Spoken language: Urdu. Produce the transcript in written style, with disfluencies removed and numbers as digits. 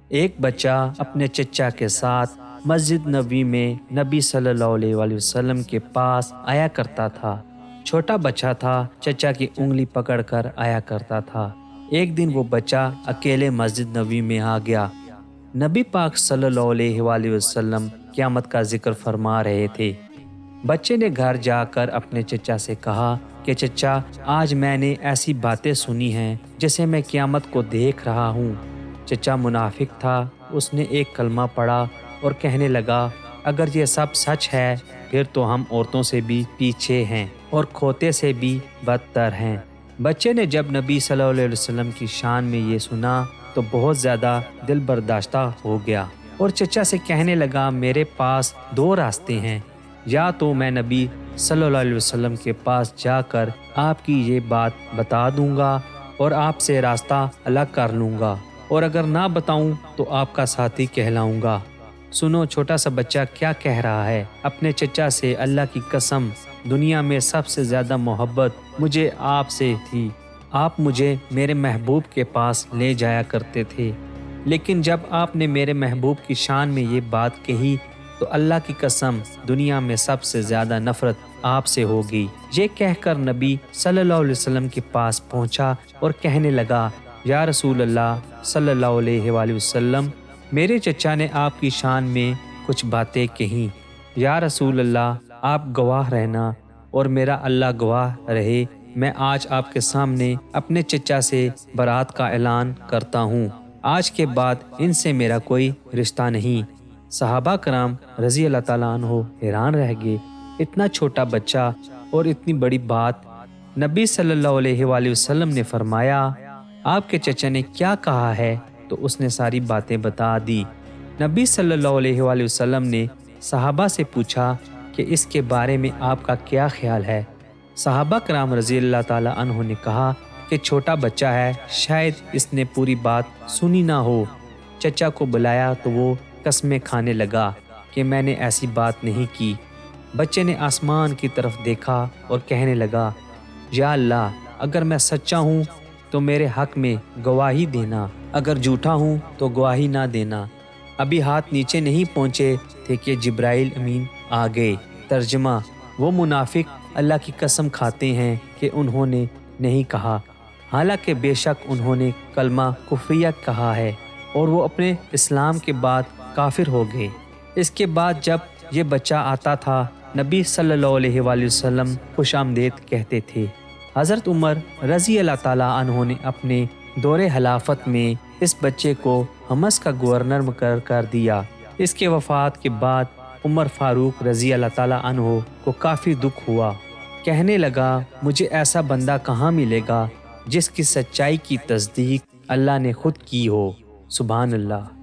ایک بچہ اپنے چچا کے ساتھ مسجد نبوی میں نبی صلی اللہ علیہ وآلہ وسلم کے پاس آیا کرتا تھا۔ چھوٹا بچہ تھا، چچا کی انگلی پکڑ کر آیا کرتا تھا۔ ایک دن وہ بچہ اکیلے مسجد نبوی میں آ گیا۔ نبی پاک صلی اللہ علیہ وآلہ وسلم قیامت کا ذکر فرما رہے تھے۔ بچے نے گھر جا کر اپنے چچا سے کہا کہ چچا، آج میں نے ایسی باتیں سنی ہیں جیسے میں قیامت کو دیکھ رہا ہوں۔ چچا منافق تھا، اس نے ایک کلمہ پڑھا اور کہنے لگا، اگر یہ سب سچ ہے پھر تو ہم عورتوں سے بھی پیچھے ہیں اور کھوتے سے بھی بدتر ہیں۔ بچے نے جب نبی صلی اللہ علیہ وسلم کی شان میں یہ سنا تو بہت زیادہ دل برداشتہ ہو گیا اور چچا سے کہنے لگا، میرے پاس دو راستے ہیں، یا تو میں نبی صلی اللہ علیہ وسلم کے پاس جا کر آپ کی یہ بات بتا دوں گا اور آپ سے راستہ الگ کر لوں گا، اور اگر نہ بتاؤں تو آپ کا ساتھی کہلاؤں گا۔ سنو چھوٹا سا بچہ کیا کہہ رہا ہے اپنے چچا سے، اللہ کی قسم دنیا میں سب سے زیادہ محبت مجھے آپ سے تھی۔ آپ مجھے میرے محبوب کے پاس لے جایا کرتے تھے، لیکن جب آپ نے میرے محبوب کی شان میں یہ بات کہی تو اللہ کی قسم دنیا میں سب سے زیادہ نفرت آپ سے ہوگی۔ یہ کہہ کر نبی صلی اللہ علیہ وسلم کے پاس پہنچا اور کہنے لگا، یا رسول اللہ صلی اللہ علیہ وآلہ وسلم، میرے چچا نے آپ کی شان میں کچھ باتیں کہیں۔ یا رسول اللہ، آپ گواہ رہنا اور میرا اللہ گواہ رہے، میں آج آپ کے سامنے اپنے چچا سے برات کا اعلان کرتا ہوں۔ آج کے بعد ان سے میرا کوئی رشتہ نہیں۔ صحابہ کرام رضی اللہ تعالیٰ عنہ حیران رہ گئے، اتنا چھوٹا بچہ اور اتنی بڑی بات۔ نبی صلی اللہ علیہ وآلہ وسلم نے فرمایا، آپ کے چچا نے کیا کہا ہے؟ تو اس نے ساری باتیں بتا دی۔ نبی صلی اللہ علیہ وآلہ وسلم نے صحابہ سے پوچھا کہ اس کے بارے میں آپ کا کیا خیال ہے؟ صحابہ کرام رضی اللہ تعالیٰ عنہ نے کہا کہ چھوٹا بچہ ہے، شاید اس نے پوری بات سنی نہ ہو۔ چچا کو بلایا تو وہ قسمیں کھانے لگا کہ میں نے ایسی بات نہیں کی۔ بچے نے آسمان کی طرف دیکھا اور کہنے لگا، یا اللہ، اگر میں سچا ہوں تو میرے حق میں گواہی دینا، اگر جھوٹا ہوں تو گواہی نہ دینا۔ ابھی ہاتھ نیچے نہیں پہنچے تھے کہ جبرائیل امین آ گئے۔ ترجمہ: وہ منافق اللہ کی قسم کھاتے ہیں کہ انہوں نے نہیں کہا، حالانکہ بے شک انہوں نے کلمہ کفریہ کہا ہے اور وہ اپنے اسلام کے بعد کافر ہو گئے۔ اس کے بعد جب یہ بچہ آتا تھا، نبی صلی اللہ علیہ وآلہ وسلم خوش آمدید کہتے تھے۔ حضرت عمر رضی اللہ تعالیٰ عنہ نے اپنے دور خلافت میں اس بچے کو حمص کا گورنر مقرر کر دیا۔ اس کے وفات کے بعد عمر فاروق رضی اللہ تعالیٰ عنہ کو کافی دکھ ہوا، کہنے لگا، مجھے ایسا بندہ کہاں ملے گا جس کی سچائی کی تصدیق اللہ نے خود کی ہو۔ سبحان اللہ۔